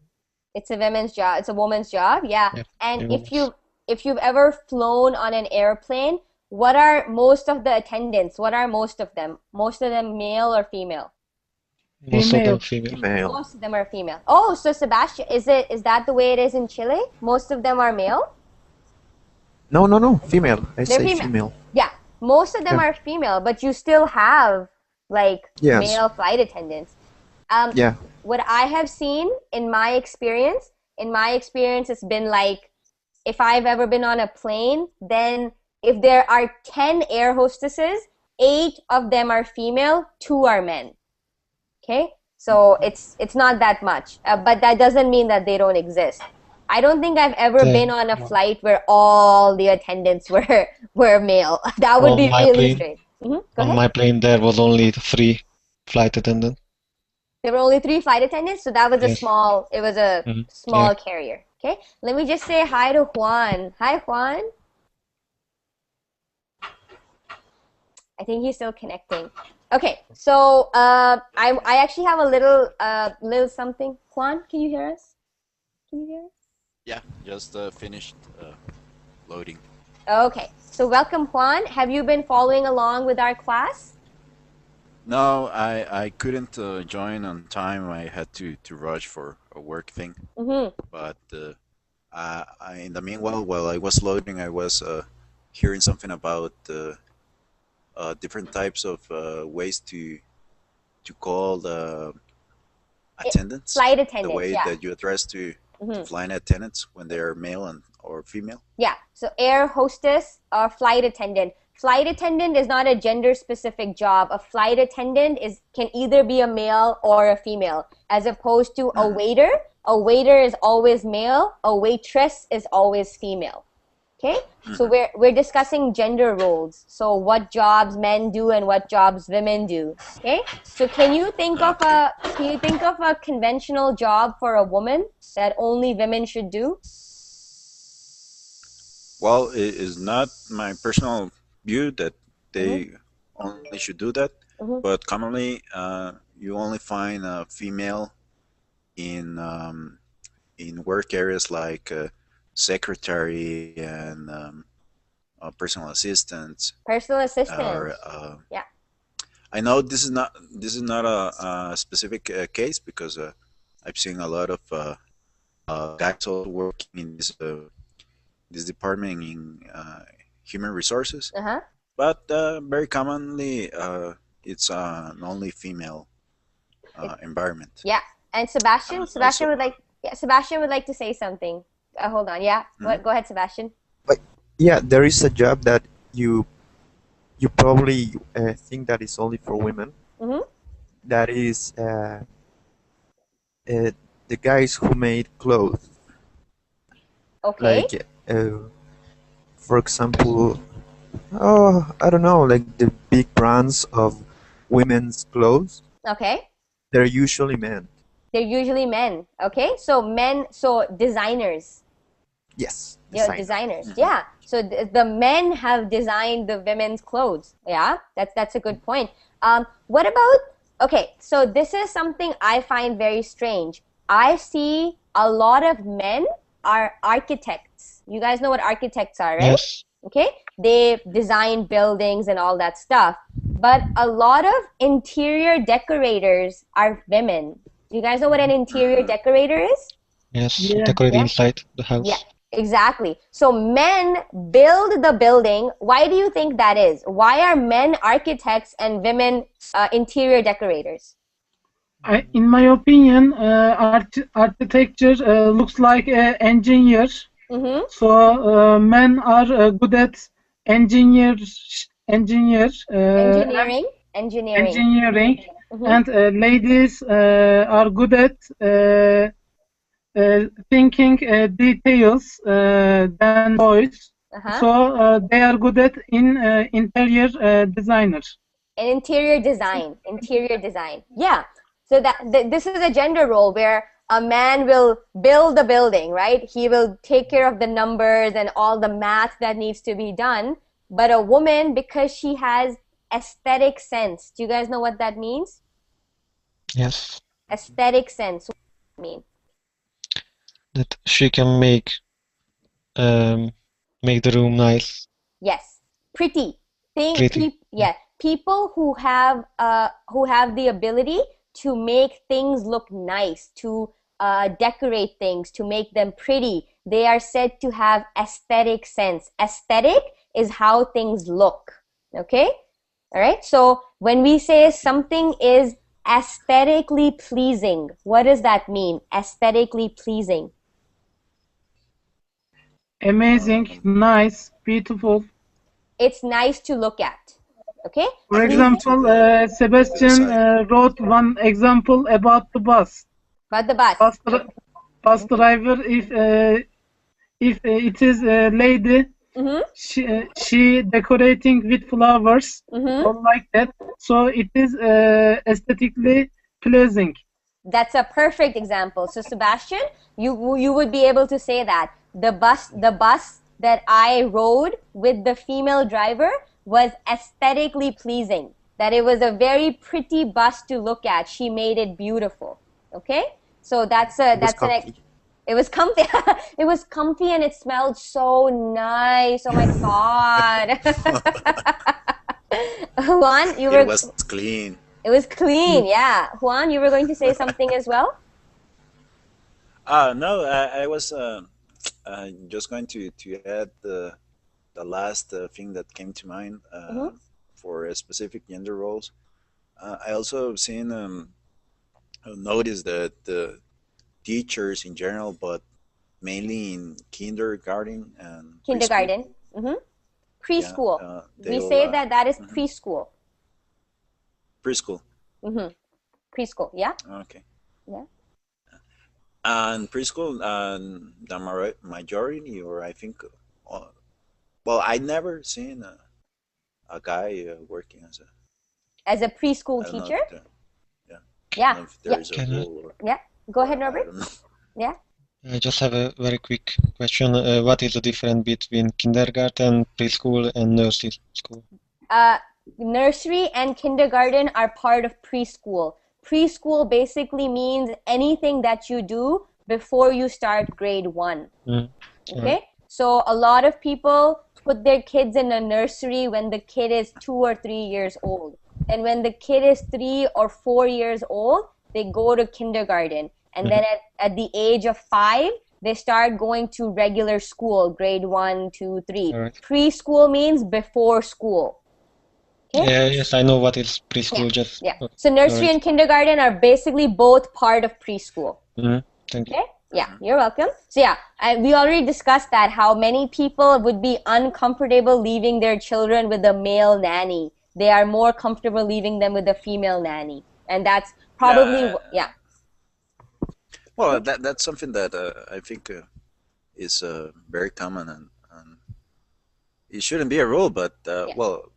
It's a women's job. It's a woman's job. Yeah. Yeah, And a woman's. if you've ever flown on an airplane, what are most of the attendants? What are most of them? Most of them male or female? Most of them Female. female. Most of them are female. Oh, so Sebastian, is that the way it is in Chile? Most of them are male? No, female. I They're say female. female. Yeah. Most of them are female, but you still have like Yes. male flight attendants. Yeah. What I have seen in my experience, it's been like if I've ever been on a plane, then if there are 10 air hostesses, 8 of them are female, 2 are men. Okay? So it's not that much. But that doesn't mean that they don't exist. I don't think I've ever been on a flight where all the attendants were male. That would On be my really plane, strange. Go on ahead. my plane, there was only 3 flight attendants. There were only 3 flight attendants, so that was Yes. it was a Mhm. small Yeah. carrier. Okay, let me just say hi to Juan. Hi, Juan. I think he's still connecting. Okay, so I actually have a little something. Juan, can you hear us? Can you hear us? Yeah, just finished loading. Okay, so welcome, Juan. Have you been following along with our class? No, I couldn't join on time. I had to rush for a work thing. But in the meanwhile, while I was loading, I was hearing something about different types of ways to call the attendants. Flight The attendants, way yeah. that you address to flight attendants when they are male or female. Yeah, so air hostess or flight attendant. Flight attendant is not a gender specific job. A flight attendant can either be a male or a female, as opposed to a waiter. A waiter is always male, a waitress is always female. Okay? So we're discussing gender roles. So what jobs men do and what jobs women do. Okay? So can you think of a conventional job for a woman that only women should do? Well, it is not my personal view that they only should do that, but commonly you only find a female in work areas like secretary and personal assistants. Personal assistant. Or, yeah. I know this is not a specific case because I've seen a lot of guys also working in this department in human resources, but very commonly it's an only female environment. Yeah, and Sebastian would like to say something. Hold on, yeah. Go ahead, Sebastian. But yeah, there is a job that you probably think that is only for women. That is the guys who made clothes. Okay. Like, for example, I don't know, like the big brands of women's clothes. Okay. They're usually men. They're usually men. Okay, so designers. Yes. Yeah, designers. Yeah. So the men have designed the women's clothes. Yeah, that's a good point. What about? Okay, so this is something I find very strange. I see a lot of men are architects. You guys know what architects are, right? Yes. Okay, they design buildings and all that stuff. But a lot of interior decorators are women. Do you guys know what an interior decorator is? Yes, decorate inside the house. Yeah, exactly. So men build the building. Why do you think that is? Why are men architects and women interior decorators? In my opinion, architecture looks like an engineer. So men are good at engineering, and ladies are good at thinking details than boys. So they are good at interior designers. Interior design. Yeah. So this is a gender role where a man will build the building, right? He will take care of the numbers and all the math that needs to be done. But a woman, because she has aesthetic sense. Do you guys know what that means? Yes. Aesthetic sense. What does that mean? That she can make the room nice. Yes. Pretty. Pretty. People who have the ability to make things look nice, to decorate things, to make them pretty. They are said to have aesthetic sense. Aesthetic is how things look. Okay? All right? So when we say something is aesthetically pleasing, what does that mean? Aesthetically pleasing. Amazing, nice, beautiful. It's nice to look at. Okay? For example, Sebastian wrote one example about the bus. About the bus. Bus driver, if it is a lady, she decorating with flowers, all like that. So it is aesthetically pleasing. That's a perfect example. So Sebastian, you would be able to say that the bus that I rode with the female driver was aesthetically pleasing. That it was a very pretty bus to look at. She made it beautiful. Okay? So it was comfy. It was comfy and it smelled so nice. Oh my god. Juan, It was clean. It was clean, yeah. Juan, you were going to say something as well? No, I was just going to add the last thing that came to mind for specific gender roles. I also seen noticed that the teachers in general, but mainly in kindergarten and preschool. We say that is preschool. Preschool. Preschool, yeah. Okay. Yeah. And preschool, the majority, or I think, well, I never seen a guy working as a preschool teacher. Yeah. Go ahead, Norbert. Yeah. I just have a very quick question. What is the difference between kindergarten, preschool, and nursery school? Nursery and kindergarten are part of preschool. Preschool basically means anything that you do before you start grade 1. Okay? So a lot of people put their kids in a nursery when the kid is 2 or 3 years old. And when the kid is 3 or 4 years old, they go to kindergarten. And then at the age of 5, they start going to regular school, grade 1, 2, 3. Preschool means before school. Okay? Yes, I know what is preschool. So nursery and kindergarten are basically both part of preschool. Thank you. Okay? Yeah, you're welcome. So we already discussed that, how many people would be uncomfortable leaving their children with a male nanny. They are more comfortable leaving them with a female nanny. And that's probably, Well, that's something that I think is very common, and it shouldn't be a rule, but well,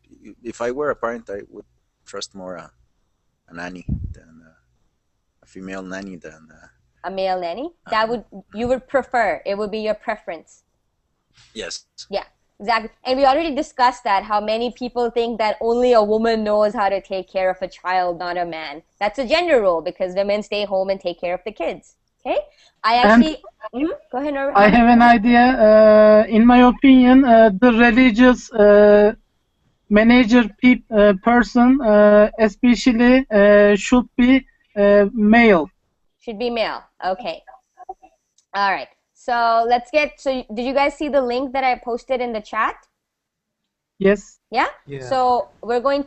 if I were a parent, I would trust more a nanny than a female nanny than a male nanny. You would prefer, it would be your preference. Yes. Yeah, exactly. And we already discussed that, how many people think that only a woman knows how to take care of a child, not a man. That's a gender role, because women stay home and take care of the kids. Okay? I actually... Go ahead, Norbert. I have an idea. In my opinion, the religious manager person especially should be male. Should be male. Okay. All right. So let's get... So did you guys see the link that I posted in the chat? Yes. Yeah? Yeah. So I'm going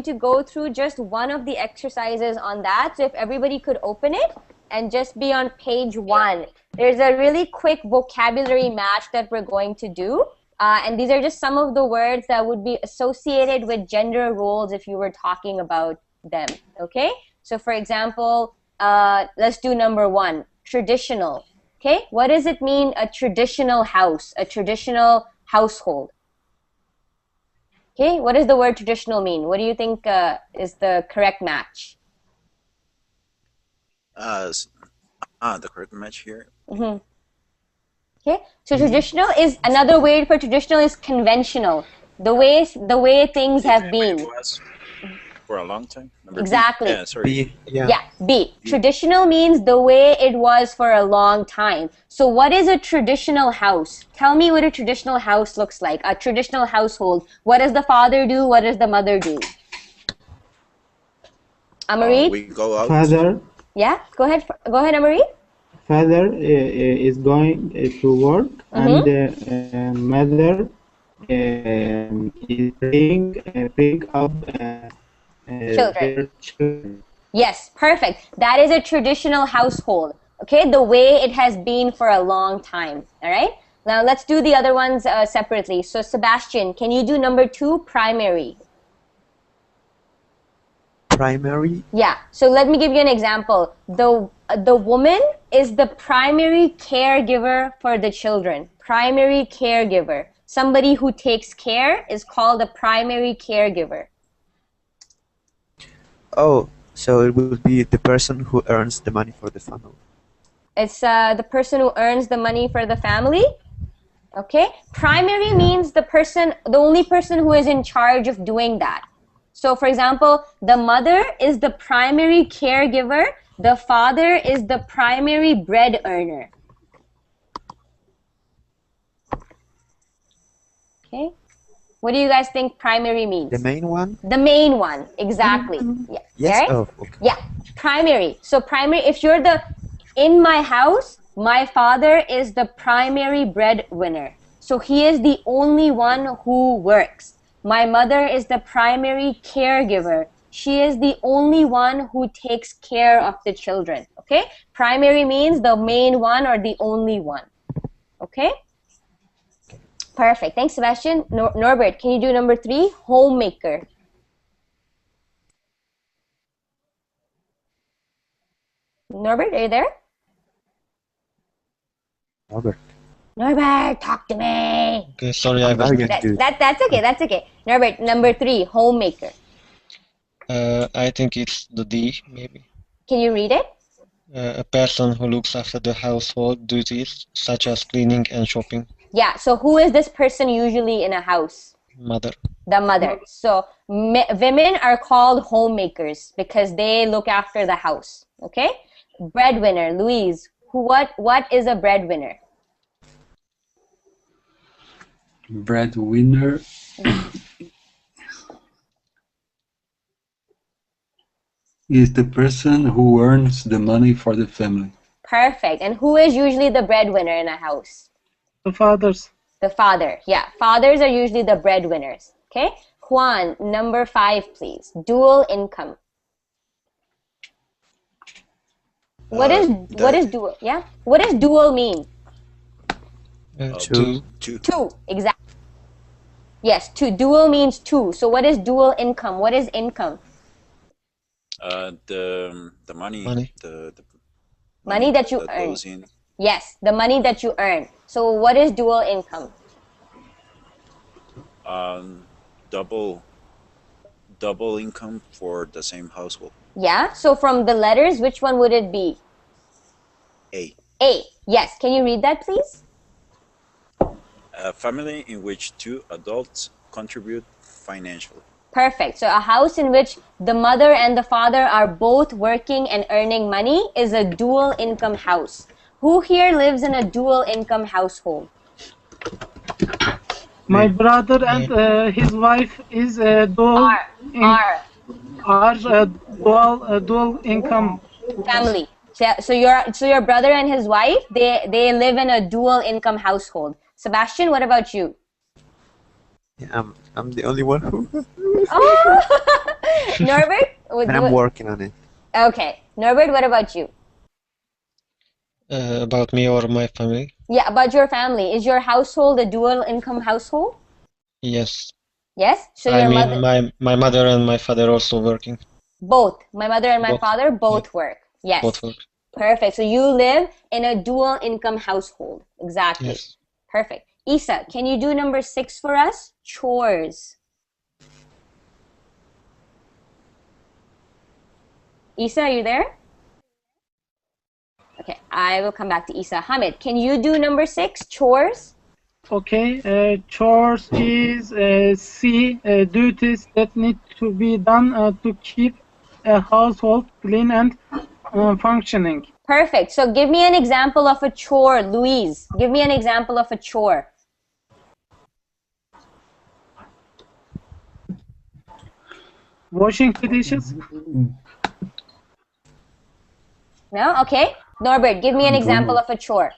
to go through just one of the exercises on that. So if everybody could open it and just be on page 1. There's a really quick vocabulary match that we're going to do. And these are just some of the words that would be associated with gender roles if you were talking about them. Okay? So for example, let's do number 1, traditional. Okay? What does it mean, a traditional house, a traditional household? Okay, what does the word traditional mean? What do you think is the correct match? The correct match here. Mm-hmm. Okay, so traditional is another word for traditional is conventional. The way things have been. It was for a long time. Number Exactly. B. Yeah, sorry. B. Yeah. Yeah, B. Traditional means the way it was for a long time. So what is a traditional house? Tell me what a traditional house looks like. A traditional household. What does the father do? What does the mother do? Amarit? We go out. Father, Yeah, go ahead, Amarit. father is going to work, and mother is bring up their children. Yes, perfect. That is a traditional household. Okay, the way it has been for a long time. All right. Now let's do the other ones separately. So Sebastian, can you do number 2, primary? Primary. Yeah. So let me give you an example. The woman is the primary caregiver for the children. Primary caregiver. Somebody who takes care is called a primary caregiver. Oh, so it will be the person who earns the money for the family. It's the person who earns the money for the family. Okay. Primary means the only person who is in charge of doing that. So for example, the mother is the primary caregiver. The father is the primary bread earner. Okay. What do you guys think primary means? The main one? The main one, exactly. Yeah. Yes. Right? Oh, okay. Yeah, primary. So primary, if you're in my house, my father is the primary breadwinner. So he is the only one who works. My mother is the primary caregiver. She is the only one who takes care of the children. Okay? Primary means the main one or the only one. Okay? Perfect. Thanks, Sebastian. Norbert, can you do number 3? Homemaker. Norbert, are you there? Norbert, talk to me. Okay, sorry, I was. That's okay. That's okay. Norbert, number 3, homemaker. I think it's the D, maybe. Can you read it? A person who looks after the household duties, such as cleaning and shopping. Yeah. So who is this person usually in a house? Mother. The mother. So women are called homemakers because they look after the house. Okay. Breadwinner. Louise, what is a breadwinner? Breadwinner is the person who earns the money for the family. Perfect. And who is usually the breadwinner in a house? The fathers. The father. Yeah. Fathers are usually the breadwinners. Okay. Juan, number 5, please. Dual income. What is dual? Yeah. What does dual mean? Two. Two. Exactly. Yes. Dual means 2. So what is dual income? What is income? The money. The money that you earn. Yes, the money that you earn. So what is dual income? Double income for the same household. Yeah. So from the letters, which one would it be? A. A. Yes. Can you read that, please? A family in which 2 adults contribute financially. Perfect. So a house in which the mother and the father are both working and earning money is a dual income house. Who here lives in a dual income household? My brother and his wife is dual income family. So your brother and his wife, they live in a dual income household. Sebastian, what about you? I'm the only one who. Oh, Norbert? And I'm working on it. Okay. Norbert, what about you? About me or my family? Yeah, about your family. Is your household a dual income household? Yes. Yes? So I your mean, mother... my mother and my father also working. Both. My mother and my Both. father both Yeah. work. Yes. Both work. Perfect. So you live in a dual income household. Exactly. Yes. Perfect. Isa, can you do number 6 for us? Chores. Isa, are you there? Okay, I will come back to Isa. Hamid, can you do number 6? Chores? Okay, chores is C, duties that need to be done to keep a household clean and functioning. Perfect. So give me an example of a chore, Louise. Give me an example of a chore. Washing the dishes. No? Okay. Norbert, give me an example of a chore.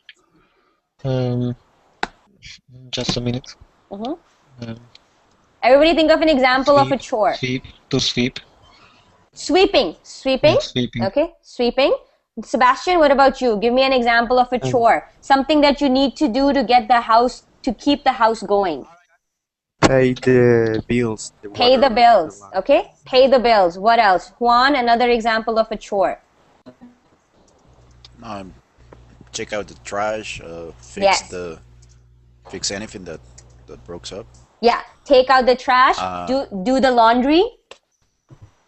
Just a minute. Everybody think of an example of a chore. To sweep. Sweeping. Sweeping? Yeah, sweeping. Okay, sweeping. Sebastian, what about you? Give me an example of a chore. Something that you need to do to get the house, to keep the house going. Pay the bills. Pay the bills, okay? Pay the bills. What else? Juan, another example of a chore. Check out the trash, fix anything that breaks up. Yeah, take out the trash, do the laundry.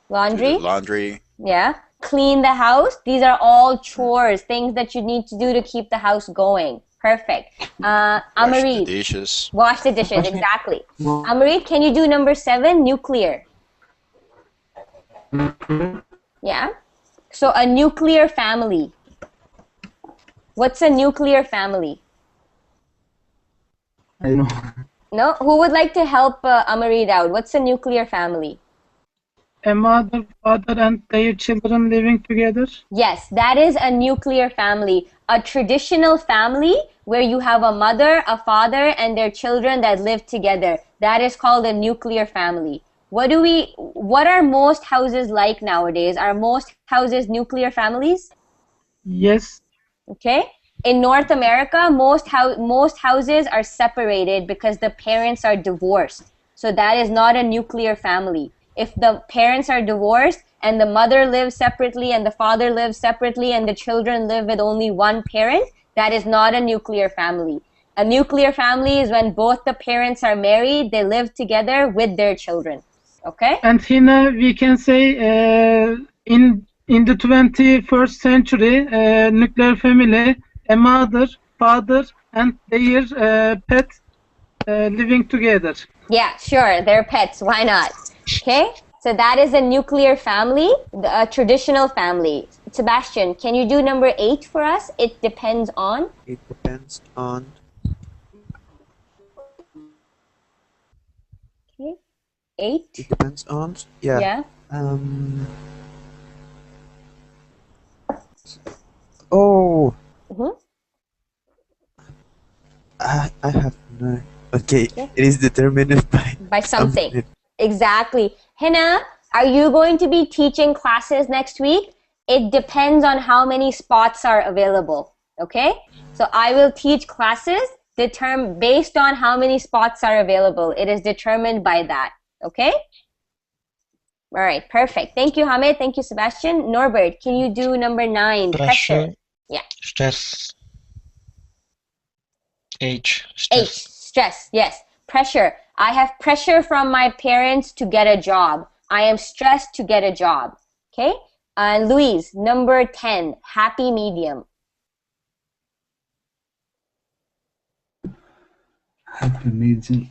Do the laundry. Yeah, clean the house. These are all chores, things that you need to do to keep the house going. Perfect. Amarit. Wash the dishes. Wash the dishes, exactly. Amarit, can you do number 7, nuclear? Yeah. So a nuclear family. What's a nuclear family? I know. No? Who would like to help Amarit out? What's a nuclear family? A mother, father, and their children living together. Yes, that is a nuclear family. A traditional family where you have a mother, a father, and their children that live together. That is called a nuclear family. What are most houses like nowadays? Are most houses nuclear families? Yes. Okay. In North America, most houses are separated because the parents are divorced. So that is not a nuclear family. If the parents are divorced and the mother lives separately and the father lives separately and the children live with only one parent, that is not a nuclear family. A nuclear family is when both the parents are married, they live together with their children. Okay? And Hina, we can say in the 21st century, nuclear family, a mother, father, and their pet living together. Yeah, sure. They're pets. Why not? Okay? So that is a nuclear family, a traditional family. Sebastian, can you do number 8 for us? It depends on? It depends on... Okay. 8? It depends on... Yeah. Yeah. Oh. Mm-hmm. I have no... Okay. It is determined by something. Exactly. Hina, are you going to be teaching classes next week? It depends on how many spots are available. Okay? So I will teach classes based on how many spots are available. It is determined by that. Okay? All right, perfect. Thank you, Hamid. Thank you, Sebastian. Norbert, can you do number 9? Pressure. Yeah. Stress. Stress. Yes. Pressure. I have pressure from my parents to get a job. I am stressed to get a job. Okay? And Louise, number 10, happy medium. Happy medium.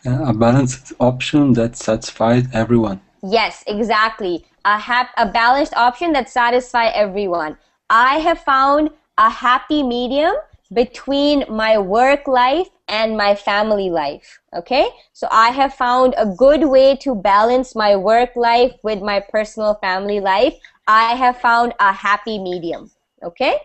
A balanced option that satisfies everyone. Yes, exactly. A balanced option that satisfies everyone. I have found a happy medium between my work life and my family life. Okay? So I have found a good way to balance my work life with my personal family life. I have found a happy medium. Okay?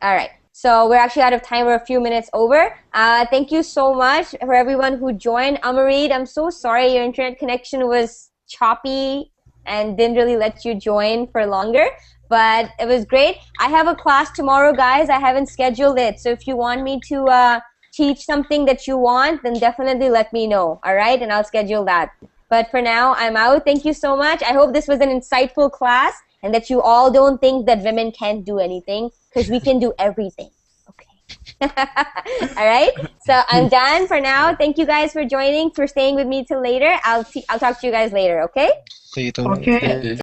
All right. So we're actually out of time. We're a few minutes over. Thank you so much for everyone who joined. Amareed, I'm so sorry your internet connection was choppy and didn't really let you join for longer. But it was great. I have a class tomorrow, guys. I haven't scheduled it. So if you want me to teach something that you want, then definitely let me know. All right? And I'll schedule that. But for now, I'm out. Thank you so much. I hope this was an insightful class and that you all don't think that women can't do anything, because we can do everything. Okay. All right. So I'm done for now. Thank you guys for joining, for staying with me till later. I'll talk to you guys later. Okay. See you tomorrow. Okay.